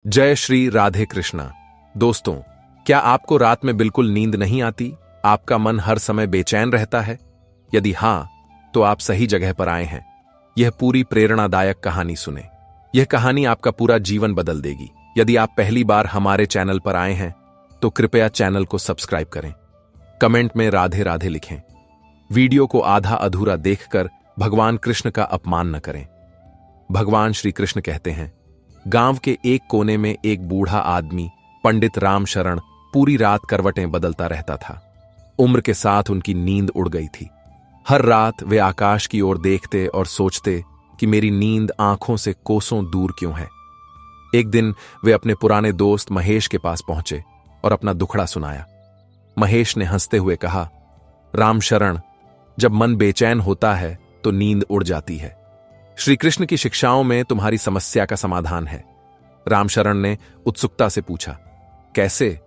जय श्री राधे कृष्णा। दोस्तों, क्या आपको रात में बिल्कुल नींद नहीं आती? आपका मन हर समय बेचैन रहता है? यदि हां, तो आप सही जगह पर आए हैं। यह पूरी प्रेरणादायक कहानी सुने। यह कहानी आपका पूरा जीवन बदल देगी। यदि आप पहली बार हमारे चैनल पर आए हैं तो कृपया चैनल को सब्सक्राइब करें। कमेंट में राधे राधे लिखें। वीडियो को आधा अधूरा देखकर भगवान कृष्ण का अपमान न करें। भगवान श्री कृष्ण कहते हैं, गांव के एक कोने में एक बूढ़ा आदमी पंडित रामशरण पूरी रात करवटें बदलता रहता था। उम्र के साथ उनकी नींद उड़ गई थी। हर रात वे आकाश की ओर देखते और सोचते कि मेरी नींद आंखों से कोसों दूर क्यों है। एक दिन वे अपने पुराने दोस्त महेश के पास पहुंचे और अपना दुखड़ा सुनाया। महेश ने हंसते हुए कहा, रामशरण, जब मन बेचैन होता है तो नींद उड़ जाती है। श्री कृष्ण की शिक्षाओं में तुम्हारी समस्या का समाधान है। रामशरण ने उत्सुकता से पूछा, कैसे?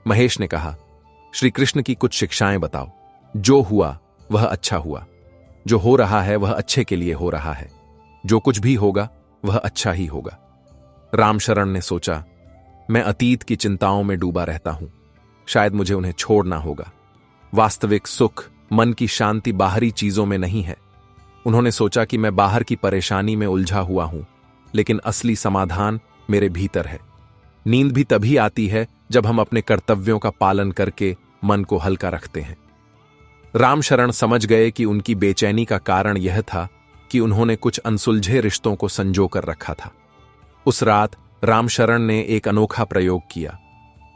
महेश ने कहा, श्री कृष्ण की कुछ शिक्षाएं बताओ। जो हुआ वह अच्छा हुआ, जो हो रहा है वह अच्छे के लिए हो रहा है, जो कुछ भी होगा वह अच्छा ही होगा। रामशरण ने सोचा, मैं अतीत की चिंताओं में डूबा रहता हूं, शायद मुझे उन्हें छोड़ना होगा। वास्तविक सुख, मन की शांति बाहरी चीजों में नहीं है। उन्होंने सोचा कि मैं बाहर की परेशानी में उलझा हुआ हूं, लेकिन असली समाधान मेरे भीतर है। नींद भी तभी आती है जब हम अपने कर्तव्यों का पालन करके मन को हल्का रखते हैं। रामशरण समझ गए कि उनकी बेचैनी का कारण यह था कि उन्होंने कुछ अनसुलझे रिश्तों को संजो कर रखा था। उस रात रामशरण ने एक अनोखा प्रयोग किया।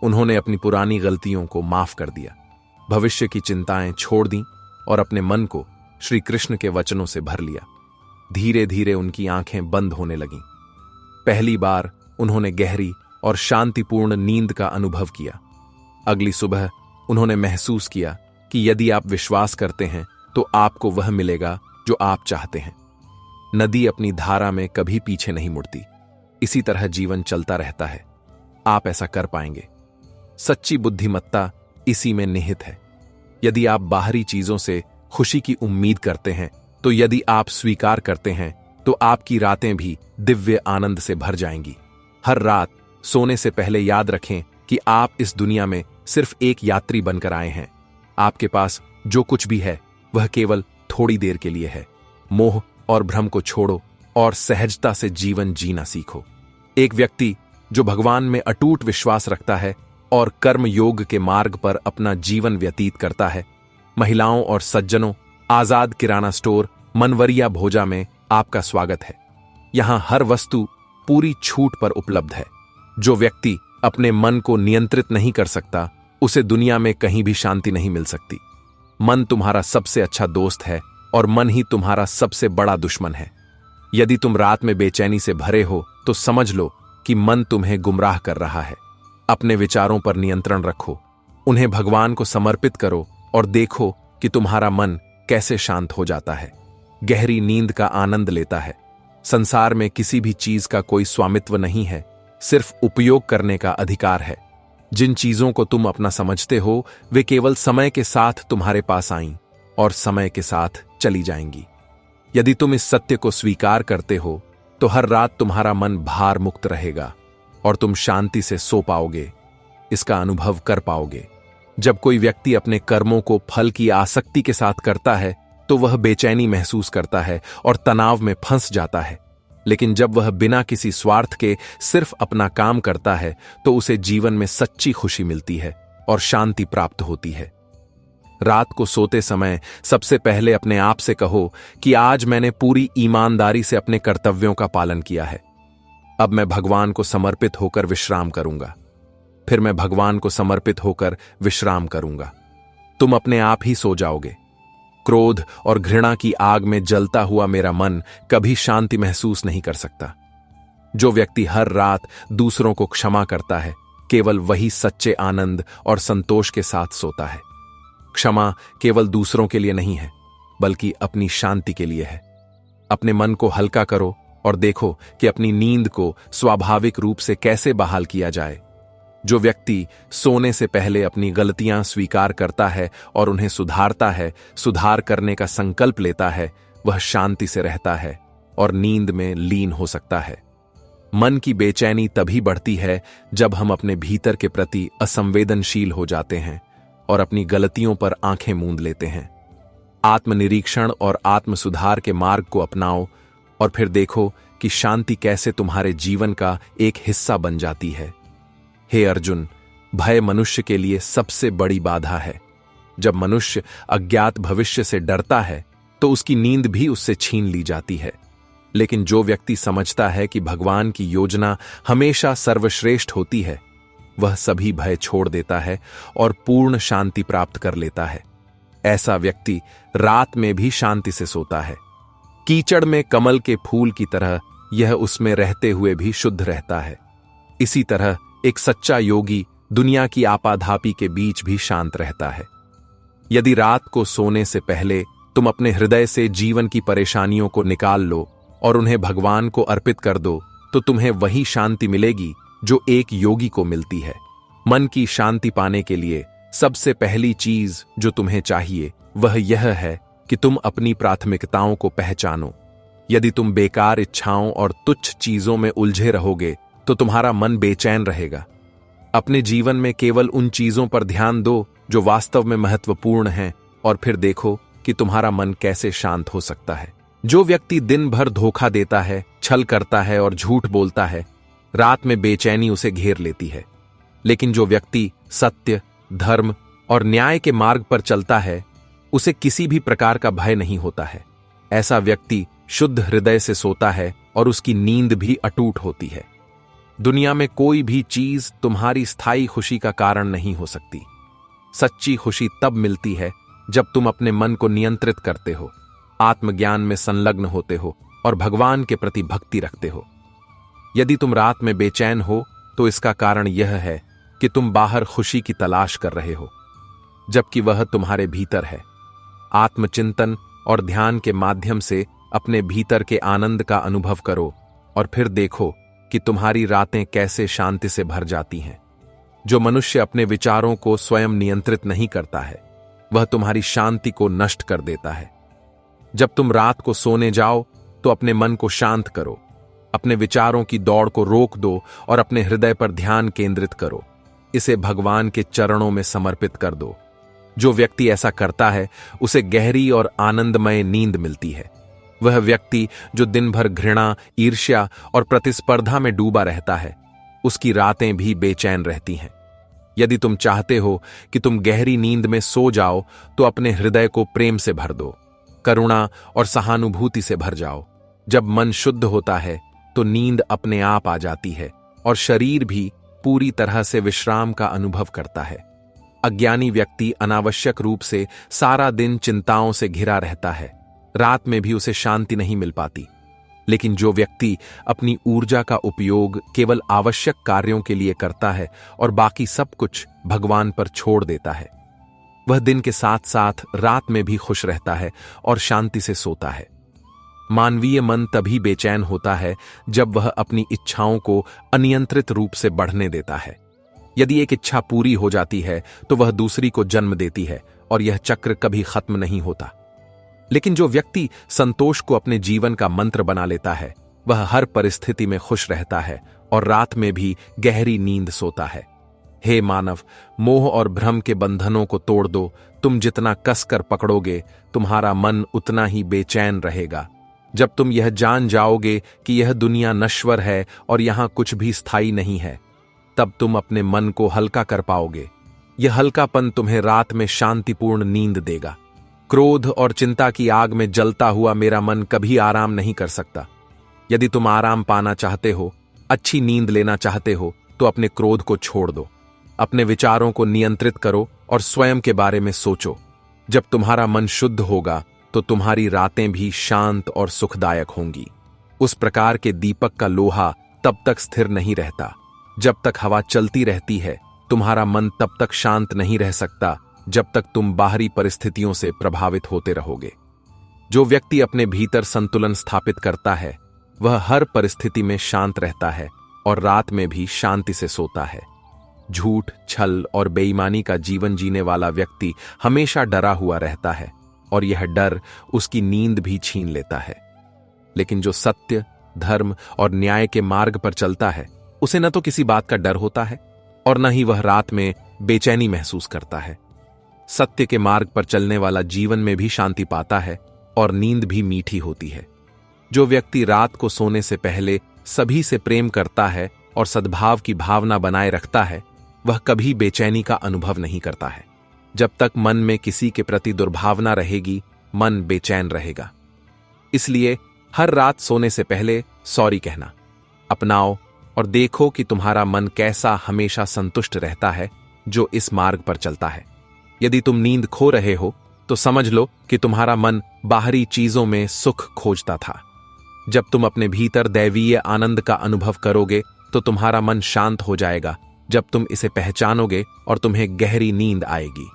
उन्होंने अपनी पुरानी गलतियों को माफ कर दिया, भविष्य की चिंताएं छोड़ दी और अपने मन को श्री कृष्ण के वचनों से भर लिया। धीरे धीरे उनकी आंखें बंद होने लगीं। पहली बार उन्होंने गहरी और शांतिपूर्ण नींद का अनुभव किया। अगली सुबह उन्होंने महसूस किया कि यदि आप विश्वास करते हैं तो आपको वह मिलेगा जो आप चाहते हैं। नदी अपनी धारा में कभी पीछे नहीं मुड़ती। इसी तरह जीवन चलता रहता है। आप ऐसा कर पाएंगे। सच्ची बुद्धिमत्ता इसी में निहित है। यदि आप बाहरी चीजों से खुशी की उम्मीद करते हैं, तो यदि आप स्वीकार करते हैं तो आपकी रातें भी दिव्य आनंद से भर जाएंगी। हर रात सोने से पहले याद रखें कि आप इस दुनिया में सिर्फ एक यात्री बनकर आए हैं। आपके पास जो कुछ भी है वह केवल थोड़ी देर के लिए है। मोह और भ्रम को छोड़ो और सहजता से जीवन जीना सीखो। एक व्यक्ति जो भगवान में अटूट विश्वास रखता है और कर्म योग के मार्ग पर अपना जीवन व्यतीत करता है, महिलाओं और सज्जनों, आजाद किराना स्टोर मनवरिया भोजा में आपका स्वागत है। यहां हर वस्तु पूरी छूट पर उपलब्ध है। जो व्यक्ति अपने मन को नियंत्रित नहीं कर सकता, उसे दुनिया में कहीं भी शांति नहीं मिल सकती। मन तुम्हारा सबसे अच्छा दोस्त है और मन ही तुम्हारा सबसे बड़ा दुश्मन है। यदि तुम रात में बेचैनी से भरे हो तो समझ लो कि मन तुम्हें गुमराह कर रहा है। अपने विचारों पर नियंत्रण रखो, उन्हें भगवान को समर्पित करो और देखो कि तुम्हारा मन कैसे शांत हो जाता है, गहरी नींद का आनंद लेता है। संसार में किसी भी चीज का कोई स्वामित्व नहीं है, सिर्फ उपयोग करने का अधिकार है। जिन चीजों को तुम अपना समझते हो वे केवल समय के साथ तुम्हारे पास आईं और समय के साथ चली जाएंगी। यदि तुम इस सत्य को स्वीकार करते हो तो हर रात तुम्हारा मन भार मुक्त रहेगा और तुम शांति से सो पाओगे, इसका अनुभव कर पाओगे। जब कोई व्यक्ति अपने कर्मों को फल की आसक्ति के साथ करता है तो वह बेचैनी महसूस करता है और तनाव में फंस जाता है। लेकिन जब वह बिना किसी स्वार्थ के सिर्फ अपना काम करता है तो उसे जीवन में सच्ची खुशी मिलती है और शांति प्राप्त होती है। रात को सोते समय सबसे पहले अपने आप से कहो कि आज मैंने पूरी ईमानदारी से अपने कर्तव्यों का पालन किया है। अब मैं भगवान को समर्पित होकर विश्राम करूंगा। फिर मैं भगवान को समर्पित होकर विश्राम करूंगा। तुम अपने आप ही सो जाओगे। क्रोध और घृणा की आग में जलता हुआ मेरा मन कभी शांति महसूस नहीं कर सकता। जो व्यक्ति हर रात दूसरों को क्षमा करता है, केवल वही सच्चे आनंद और संतोष के साथ सोता है। क्षमा केवल दूसरों के लिए नहीं है, बल्कि अपनी शांति के लिए है। अपने मन को हल्का करो और देखो कि अपनी नींद को स्वाभाविक रूप से कैसे बहाल किया जाए। जो व्यक्ति सोने से पहले अपनी गलतियां स्वीकार करता है और उन्हें सुधारता है, सुधार करने का संकल्प लेता है, वह शांति से रहता है और नींद में लीन हो सकता है। मन की बेचैनी तभी बढ़ती है जब हम अपने भीतर के प्रति असंवेदनशील हो जाते हैं और अपनी गलतियों पर आंखें मूंद लेते हैं। आत्मनिरीक्षण और आत्मसुधार के मार्ग को अपनाओ और फिर देखो कि शांति कैसे तुम्हारे जीवन का एक हिस्सा बन जाती है। हे अर्जुन, भय मनुष्य के लिए सबसे बड़ी बाधा है। जब मनुष्य अज्ञात भविष्य से डरता है तो उसकी नींद भी उससे छीन ली जाती है। लेकिन जो व्यक्ति समझता है कि भगवान की योजना हमेशा सर्वश्रेष्ठ होती है, वह सभी भय छोड़ देता है और पूर्ण शांति प्राप्त कर लेता है। ऐसा व्यक्ति रात में भी शांति से सोता है। कीचड़ में कमल के फूल की तरह यह उसमें रहते हुए भी शुद्ध रहता है। इसी तरह एक सच्चा योगी दुनिया की आपाधापी के बीच भी शांत रहता है। यदि रात को सोने से पहले तुम अपने हृदय से जीवन की परेशानियों को निकाल लो और उन्हें भगवान को अर्पित कर दो, तो तुम्हें वही शांति मिलेगी जो एक योगी को मिलती है। मन की शांति पाने के लिए सबसे पहली चीज जो तुम्हें चाहिए वह यह है कि तुम अपनी प्राथमिकताओं को पहचानो। यदि तुम बेकार इच्छाओं और तुच्छ चीजों में उलझे रहोगे तो तुम्हारा मन बेचैन रहेगा। अपने जीवन में केवल उन चीजों पर ध्यान दो जो वास्तव में महत्वपूर्ण हैं और फिर देखो कि तुम्हारा मन कैसे शांत हो सकता है। जो व्यक्ति दिन भर धोखा देता है, छल करता है और झूठ बोलता है, रात में बेचैनी उसे घेर लेती है। लेकिन जो व्यक्ति सत्य, धर्म और न्याय के मार्ग पर चलता है, उसे किसी भी प्रकार का भय नहीं होता है। ऐसा व्यक्ति शुद्ध हृदय से सोता है और उसकी नींद भी अटूट होती है। दुनिया में कोई भी चीज तुम्हारी स्थायी खुशी का कारण नहीं हो सकती। सच्ची खुशी तब मिलती है जब तुम अपने मन को नियंत्रित करते हो, आत्मज्ञान में संलग्न होते हो और भगवान के प्रति भक्ति रखते हो। यदि तुम रात में बेचैन हो तो इसका कारण यह है कि तुम बाहर खुशी की तलाश कर रहे हो, जबकि वह तुम्हारे भीतर है। आत्मचिंतन और ध्यान के माध्यम से अपने भीतर के आनंद का अनुभव करो और फिर देखो कि तुम्हारी रातें कैसे शांति से भर जाती हैं। जो मनुष्य अपने विचारों को स्वयं नियंत्रित नहीं करता है, वह तुम्हारी शांति को नष्ट कर देता है। जब तुम रात को सोने जाओ तो अपने मन को शांत करो, अपने विचारों की दौड़ को रोक दो और अपने हृदय पर ध्यान केंद्रित करो। इसे भगवान के चरणों में समर्पित कर दो। जो व्यक्ति ऐसा करता है उसे गहरी और आनंदमय नींद मिलती है। वह व्यक्ति जो दिन भर घृणा, ईर्ष्या और प्रतिस्पर्धा में डूबा रहता है, उसकी रातें भी बेचैन रहती हैं। यदि तुम चाहते हो कि तुम गहरी नींद में सो जाओ तो अपने हृदय को प्रेम से भर दो, करुणा और सहानुभूति से भर जाओ। जब मन शुद्ध होता है तो नींद अपने आप आ जाती है और शरीर भी पूरी तरह से विश्राम का अनुभव करता है। अज्ञानी व्यक्ति अनावश्यक रूप से सारा दिन चिंताओं से घिरा रहता है, रात में भी उसे शांति नहीं मिल पाती। लेकिन जो व्यक्ति अपनी ऊर्जा का उपयोग केवल आवश्यक कार्यों के लिए करता है और बाकी सब कुछ भगवान पर छोड़ देता है, वह दिन के साथ साथ रात में भी खुश रहता है और शांति से सोता है। मानवीय मन तभी बेचैन होता है जब वह अपनी इच्छाओं को अनियंत्रित रूप से बढ़ने देता है। यदि एक इच्छा पूरी हो जाती है तो वह दूसरी को जन्म देती है और यह चक्र कभी खत्म नहीं होता। लेकिन जो व्यक्ति संतोष को अपने जीवन का मंत्र बना लेता है, वह हर परिस्थिति में खुश रहता है और रात में भी गहरी नींद सोता है। हे मानव, मोह और भ्रम के बंधनों को तोड़ दो। तुम जितना कसकर पकड़ोगे, तुम्हारा मन उतना ही बेचैन रहेगा। जब तुम यह जान जाओगे कि यह दुनिया नश्वर है और यहां कुछ भी स्थायी नहीं है, तब तुम अपने मन को हल्का कर पाओगे। यह हल्कापन तुम्हें रात में शांतिपूर्ण नींद देगा। क्रोध और चिंता की आग में जलता हुआ मेरा मन कभी आराम नहीं कर सकता। यदि तुम आराम पाना चाहते हो, अच्छी नींद लेना चाहते हो, तो अपने क्रोध को छोड़ दो, अपने विचारों को नियंत्रित करो और स्वयं के बारे में सोचो। जब तुम्हारा मन शुद्ध होगा तो तुम्हारी रातें भी शांत और सुखदायक होंगी। उस प्रकार के दीपक का लोहा तब तक स्थिर नहीं रहता। जब तक हवा चलती रहती है, तुम्हारा मन तब तक शांत नहीं रह सकता जब तक तुम बाहरी परिस्थितियों से प्रभावित होते रहोगे। जो व्यक्ति अपने भीतर संतुलन स्थापित करता है, वह हर परिस्थिति में शांत रहता है और रात में भी शांति से सोता है। झूठ, छल और बेईमानी का जीवन जीने वाला व्यक्ति हमेशा डरा हुआ रहता है और यह डर उसकी नींद भी छीन लेता है। लेकिन जो सत्य, धर्म और न्याय के मार्ग पर चलता है, उसे न तो किसी बात का डर होता है और न ही वह रात में बेचैनी महसूस करता है। सत्य के मार्ग पर चलने वाला जीवन में भी शांति पाता है और नींद भी मीठी होती है। जो व्यक्ति रात को सोने से पहले सभी से प्रेम करता है और सद्भाव की भावना बनाए रखता है, वह कभी बेचैनी का अनुभव नहीं करता है। जब तक मन में किसी के प्रति दुर्भावना रहेगी, मन बेचैन रहेगा। इसलिए हर रात सोने से पहले सॉरी कहना अपनाओ और देखो कि तुम्हारा मन कैसा हमेशा संतुष्ट रहता है जो इस मार्ग पर चलता है। यदि तुम नींद खो रहे हो तो समझ लो कि तुम्हारा मन बाहरी चीजों में सुख खोजता था। जब तुम अपने भीतर दैवीय आनंद का अनुभव करोगे तो तुम्हारा मन शांत हो जाएगा। जब तुम इसे पहचानोगे और तुम्हें गहरी नींद आएगी।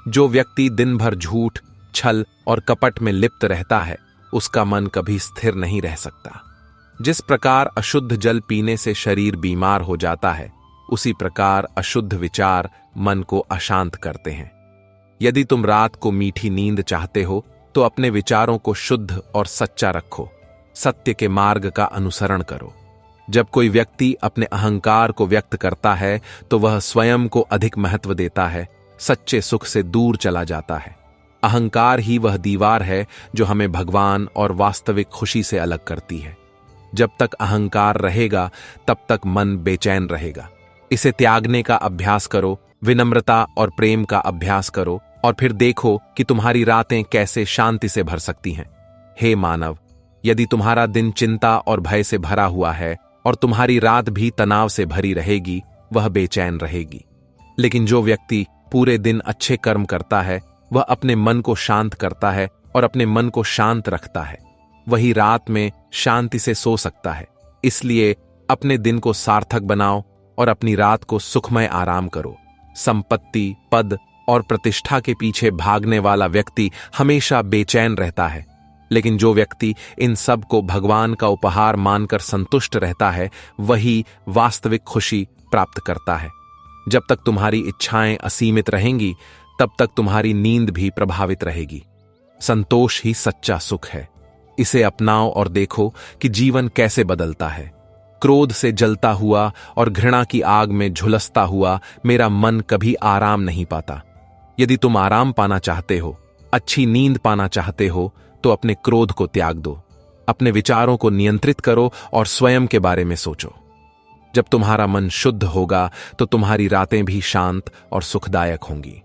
जो व्यक्ति दिन भर झूठ, छल और कपट में लिप्त रहता है, उसका मन कभी स्थिर नहीं रह सकता। जिस प्रकार अशुद्ध जल पीने से शरीर बीमार हो जाता है, उसी प्रकार अशुद्ध विचार मन को अशांत करते हैं। यदि तुम रात को मीठी नींद चाहते हो तो अपने विचारों को शुद्ध और सच्चा रखो। सत्य के मार्ग का अनुसरण करो। जब कोई व्यक्ति अपने अहंकार को व्यक्त करता है तो वह स्वयं को अधिक महत्व देता है, सच्चे सुख से दूर चला जाता है। अहंकार ही वह दीवार है जो हमें भगवान और वास्तविक खुशी से अलग करती है। जब तक अहंकार रहेगा तब तक मन बेचैन रहेगा। इसे त्यागने का अभ्यास करो, विनम्रता और प्रेम का अभ्यास करो और फिर देखो कि तुम्हारी रातें कैसे शांति से भर सकती हैं। हे मानव, यदि तुम्हारा दिन चिंता और भय से भरा हुआ है और तुम्हारी रात भी तनाव से भरी रहेगी, वह बेचैन रहेगी। लेकिन जो व्यक्ति पूरे दिन अच्छे कर्म करता है, वह अपने मन को शांत करता है और अपने मन को शांत रखता है, वही रात में शांति से सो सकता है। इसलिए अपने दिन को सार्थक बनाओ और अपनी रात को सुखमय आराम करो। संपत्ति, पद और प्रतिष्ठा के पीछे भागने वाला व्यक्ति हमेशा बेचैन रहता है, लेकिन जो व्यक्ति इन सब को भगवान का उपहार मानकर संतुष्ट रहता है, वही वास्तविक खुशी प्राप्त करता है। जब तक तुम्हारी इच्छाएं असीमित रहेंगी, तब तक तुम्हारी नींद भी प्रभावित रहेगी। संतोष ही सच्चा सुख है। इसे अपनाओ और देखो कि जीवन कैसे बदलता है। क्रोध से जलता हुआ और घृणा की आग में झुलसता हुआ मेरा मन कभी आराम नहीं पाता। यदि तुम आराम पाना चाहते हो, अच्छी नींद पाना चाहते हो, तो अपने क्रोध को त्याग दो। अपने विचारों को नियंत्रित करो और स्वयं के बारे में सोचो। जब तुम्हारा मन शुद्ध होगा तो तुम्हारी रातें भी शांत और सुखदायक होंगी।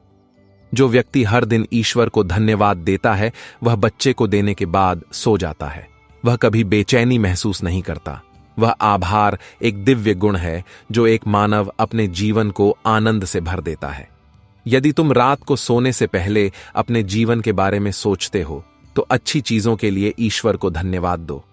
जो व्यक्ति हर दिन ईश्वर को धन्यवाद देता है, वह बच्चे को देने के बाद सो जाता है। वह कभी बेचैनी महसूस नहीं करता। वह आभार एक दिव्य गुण है जो एक मानव अपने जीवन को आनंद से भर देता है। यदि तुम रात को सोने से पहले अपने जीवन के बारे में सोचते हो, तो अच्छी चीजों के लिए ईश्वर को धन्यवाद दो।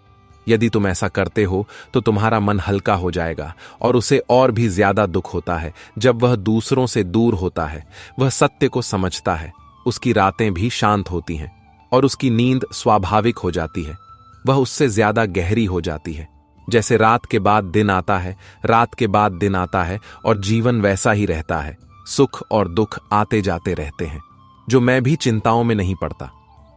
यदि तुम ऐसा करते हो तो तुम्हारा मन हल्का हो जाएगा और उसे और भी ज्यादा दुख होता है जब वह दूसरों से दूर होता है। वह सत्य को समझता है, उसकी रातें भी शांत होती हैं और उसकी नींद स्वाभाविक हो जाती है। वह उससे ज्यादा गहरी हो जाती है। जैसे रात के बाद दिन आता है, रात के बाद दिन आता है और जीवन वैसा ही रहता है। सुख और दुख आते जाते रहते हैं। जो मैं भी चिंताओं में नहीं पड़ता।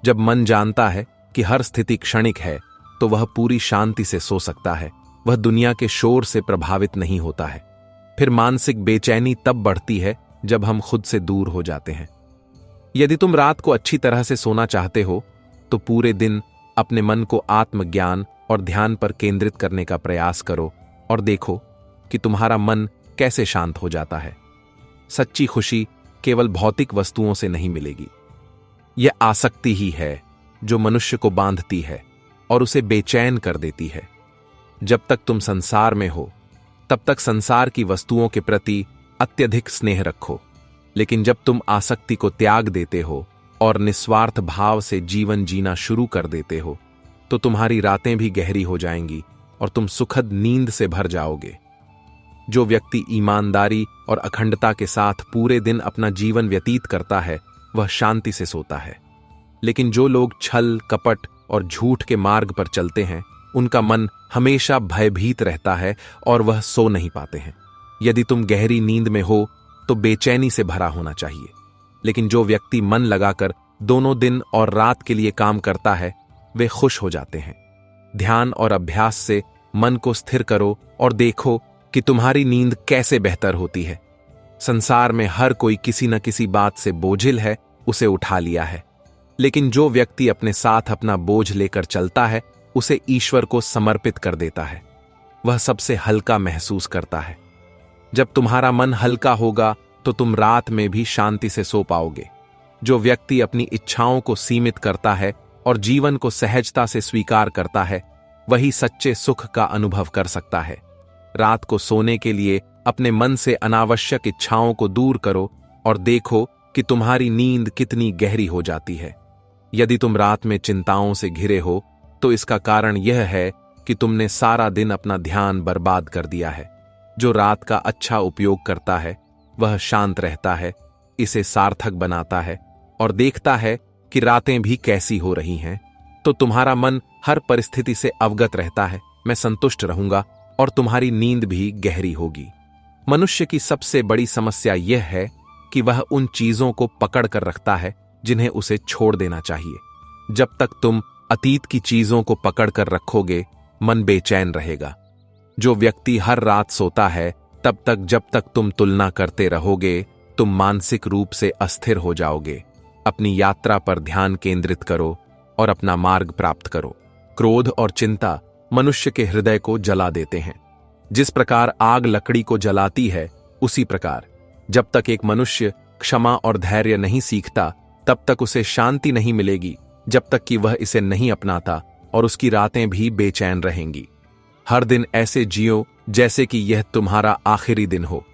जब मन जानता है कि हर स्थिति क्षणिक है, तो वह पूरी शांति से सो सकता है। वह दुनिया के शोर से प्रभावित नहीं होता है। फिर मानसिक बेचैनी तब बढ़ती है जब हम खुद से दूर हो जाते हैं। यदि तुम रात को अच्छी तरह से सोना चाहते हो, तो पूरे दिन अपने मन को आत्मज्ञान और ध्यान पर केंद्रित करने का प्रयास करो और देखो कि तुम्हारा मन कैसे शांत हो जाता है। सच्ची खुशी केवल भौतिक वस्तुओं से नहीं मिलेगी। यह आसक्ति ही है जो मनुष्य को बांधती है और उसे बेचैन कर देती है। जब तक तुम संसार में हो, तब तक संसार की वस्तुओं के प्रति अत्यधिक स्नेह रखो। लेकिन जब तुम आसक्ति को त्याग देते हो और निस्वार्थ भाव से जीवन जीना शुरू कर देते हो, तो तुम्हारी रातें भी गहरी हो जाएंगी और तुम सुखद नींद से भर जाओगे। जो व्यक्ति ईमानदारी और अखंडता के साथ पूरे दिन अपना जीवन व्यतीत करता है, वह शांति से सोता है। लेकिन जो लोग छल, कपट और झूठ के मार्ग पर चलते हैं, उनका मन हमेशा भयभीत रहता है और वह सो नहीं पाते हैं। यदि तुम गहरी नींद में हो तो बेचैनी से भरा होना चाहिए। लेकिन जो व्यक्ति मन लगाकर दोनों दिन और रात के लिए काम करता है, वे खुश हो जाते हैं। ध्यान और अभ्यास से मन को स्थिर करो और देखो कि तुम्हारी नींद कैसे बेहतर होती है। संसार में हर कोई किसी न किसी बात से बोझिल है, उसे उठा लिया है। लेकिन जो व्यक्ति अपने साथ अपना बोझ लेकर चलता है, उसे ईश्वर को समर्पित कर देता है, वह सबसे हल्का महसूस करता है। जब तुम्हारा मन हल्का होगा तो तुम रात में भी शांति से सो पाओगे। जो व्यक्ति अपनी इच्छाओं को सीमित करता है और जीवन को सहजता से स्वीकार करता है, वही सच्चे सुख का अनुभव कर सकता है। रात को सोने के लिए अपने मन से अनावश्यक इच्छाओं को दूर करो और देखो कि तुम्हारी नींद कितनी गहरी हो जाती है। यदि तुम रात में चिंताओं से घिरे हो तो इसका कारण यह है कि तुमने सारा दिन अपना ध्यान बर्बाद कर दिया है। जो रात का अच्छा उपयोग करता है वह शांत रहता है, इसे सार्थक बनाता है और देखता है कि रातें भी कैसी हो रही हैं, तो तुम्हारा मन हर परिस्थिति से अवगत रहता है। मैं संतुष्ट रहूंगा और तुम्हारी नींद भी गहरी होगी। मनुष्य की सबसे बड़ी समस्या यह है कि वह उन चीजों को पकड़ कर रखता है जिन्हें उसे छोड़ देना चाहिए। जब तक तुम अतीत की चीजों को पकड़ कर रखोगे, मन बेचैन रहेगा। जो व्यक्ति हर रात सोता है, तब तक जब तक तुम तुलना करते रहोगे, तुम मानसिक रूप से अस्थिर हो जाओगे। अपनी यात्रा पर ध्यान केंद्रित करो और अपना मार्ग प्राप्त करो। क्रोध और चिंता मनुष्य के हृदय को जला देते हैं। जिस प्रकार आग लकड़ी को जलाती है, उसी प्रकार जब तक एक मनुष्य क्षमा और धैर्य नहीं सीखता, तब तक उसे शांति नहीं मिलेगी, जब तक कि वह इसे नहीं अपनाता, और उसकी रातें भी बेचैन रहेंगी। हर दिन ऐसे जियो जैसे कि यह तुम्हारा आखिरी दिन हो।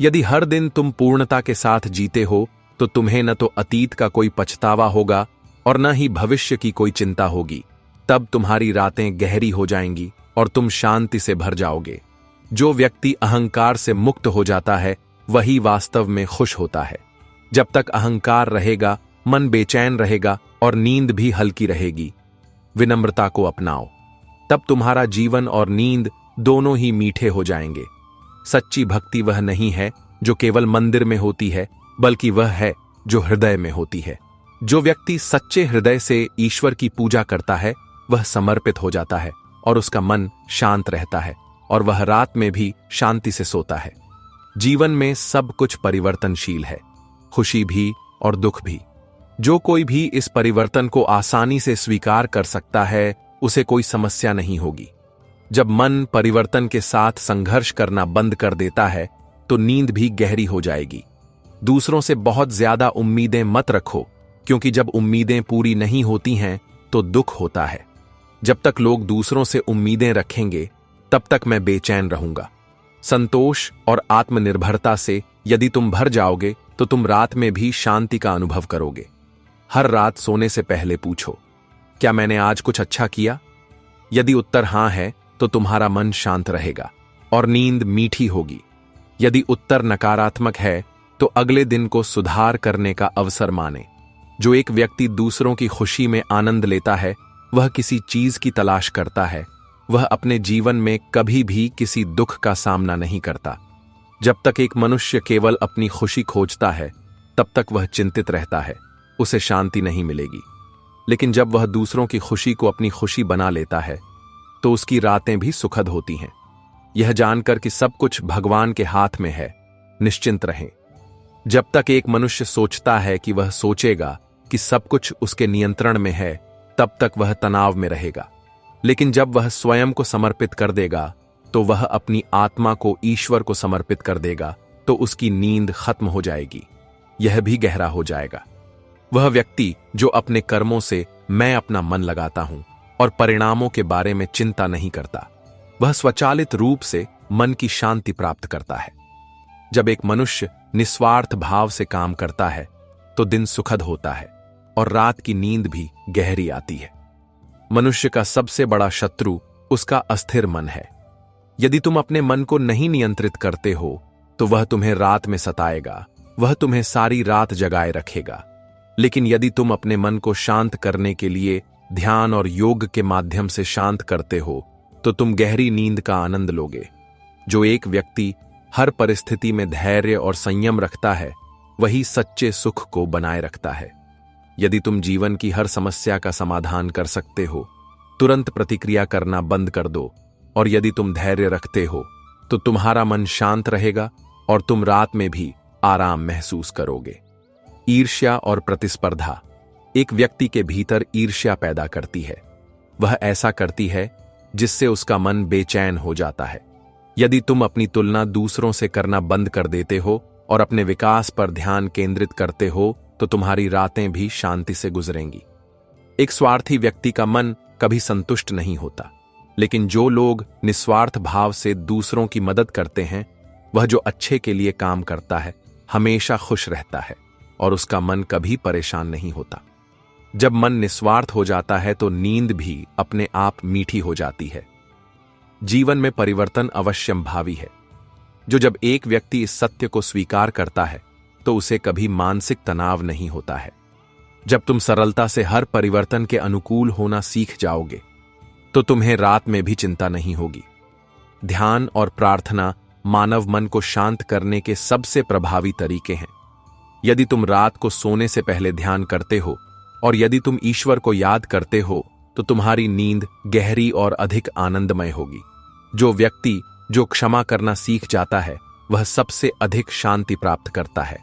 यदि हर दिन तुम पूर्णता के साथ जीते हो तो तुम्हें न तो अतीत का कोई पछतावा होगा और न ही भविष्य की कोई चिंता होगी। तब तुम्हारी रातें गहरी हो जाएंगी और तुम शांति से भर जाओगे। जो व्यक्ति अहंकार से मुक्त हो जाता है, वही वास्तव में खुश होता है। जब तक अहंकार रहेगा, मन बेचैन रहेगा और नींद भी हल्की रहेगी। विनम्रता को अपनाओ, तब तुम्हारा जीवन और नींद दोनों ही मीठे हो जाएंगे। सच्ची भक्ति वह नहीं है जो केवल मंदिर में होती है, बल्कि वह है जो हृदय में होती है। जो व्यक्ति सच्चे हृदय से ईश्वर की पूजा करता है, वह समर्पित हो जाता है और उसका मन शांत रहता है और वह रात में भी शांति से सोता है। जीवन में सब कुछ परिवर्तनशील है, खुशी भी और दुख भी। जो कोई भी इस परिवर्तन को आसानी से स्वीकार कर सकता है, उसे कोई समस्या नहीं होगी। जब मन परिवर्तन के साथ संघर्ष करना बंद कर देता है, तो नींद भी गहरी हो जाएगी। दूसरों से बहुत ज्यादा उम्मीदें मत रखो, क्योंकि जब उम्मीदें पूरी नहीं होती हैं तो दुख होता है। जब तक लोग दूसरों से उम्मीदें रखेंगे, तब तक मैं बेचैन रहूंगा। संतोष और आत्मनिर्भरता से यदि तुम भर जाओगे, तो तुम रात में भी शांति का अनुभव करोगे। हर रात सोने से पहले पूछो, क्या मैंने आज कुछ अच्छा किया? यदि उत्तर हां है, तो तुम्हारा मन शांत रहेगा और नींद मीठी होगी। यदि उत्तर नकारात्मक है, तो अगले दिन को सुधार करने का अवसर माने। जो एक व्यक्ति दूसरों की खुशी में आनंद लेता है, वह किसी चीज की तलाश करता है। वह अपने जीवन में कभी भी किसी दुख का सामना नहीं करता। जब तक एक मनुष्य केवल अपनी खुशी खोजता है, तब तक वह चिंतित रहता है, उसे शांति नहीं मिलेगी। लेकिन जब वह दूसरों की खुशी को अपनी खुशी बना लेता है, तो उसकी रातें भी सुखद होती हैं। यह जानकर कि सब कुछ भगवान के हाथ में है, निश्चिंत रहें। जब तक एक मनुष्य सोचता है कि वह सोचेगा कि सब कुछ उसके नियंत्रण में है, तब तक वह तनाव में रहेगा। लेकिन जब वह स्वयं को समर्पित कर देगा, तो वह अपनी आत्मा को ईश्वर को समर्पित कर देगा, तो उसकी नींद खत्म हो जाएगी, यह भी गहरा हो जाएगा। वह व्यक्ति जो अपने कर्मों से मैं अपना मन लगाता हूं और परिणामों के बारे में चिंता नहीं करता, वह स्वचालित रूप से मन की शांति प्राप्त करता है। जब एक मनुष्य निस्वार्थ भाव से काम करता है, तो दिन सुखद होता है और रात की नींद भी गहरी आती है। मनुष्य का सबसे बड़ा शत्रु उसका अस्थिर मन है। यदि तुम अपने मन को नहीं नियंत्रित करते हो, तो वह तुम्हें रात में सताएगा, वह तुम्हें सारी रात जगाए रखेगा। लेकिन यदि तुम अपने मन को शांत करने के लिए ध्यान और योग के माध्यम से शांत करते हो, तो तुम गहरी नींद का आनंद लोगे। जो एक व्यक्ति हर परिस्थिति में धैर्य और संयम रखता है, वही सच्चे सुख को बनाए रखता है। यदि तुम जीवन की हर समस्या का समाधान कर सकते हो, तुरंत प्रतिक्रिया करना बंद कर दो, और यदि तुम धैर्य रखते हो तो तुम्हारा मन शांत रहेगा और तुम रात में भी आराम महसूस करोगे। ईर्ष्या और प्रतिस्पर्धा एक व्यक्ति के भीतर ईर्ष्या पैदा करती है। वह ऐसा करती है जिससे उसका मन बेचैन हो जाता है। यदि तुम अपनी तुलना दूसरों से करना बंद कर देते हो और अपने विकास पर ध्यान केंद्रित करते हो तो तुम्हारी रातें भी शांति से गुजरेंगी। एक स्वार्थी व्यक्ति का मन कभी संतुष्ट नहीं होता, लेकिन जो लोग निस्वार्थ भाव से दूसरों की मदद करते हैं, वह जो अच्छे के लिए काम करता है हमेशा खुश रहता है और उसका मन कभी परेशान नहीं होता। जब मन निस्वार्थ हो जाता है तो नींद भी अपने आप मीठी हो जाती है। जीवन में परिवर्तन अवश्यंभावी है। जब एक व्यक्ति इस सत्य को स्वीकार करता है तो उसे कभी मानसिक तनाव नहीं होता है। जब तुम सरलता से हर परिवर्तन के अनुकूल होना सीख जाओगे तो तुम्हें रात में भी चिंता नहीं होगी। ध्यान और प्रार्थना मानव मन को शांत करने के सबसे प्रभावी तरीके हैं। यदि तुम रात को सोने से पहले ध्यान करते हो और यदि तुम ईश्वर को याद करते हो तो तुम्हारी नींद गहरी और अधिक आनंदमय होगी। जो व्यक्ति जो क्षमा करना सीख जाता है वह सबसे अधिक शांति प्राप्त करता है।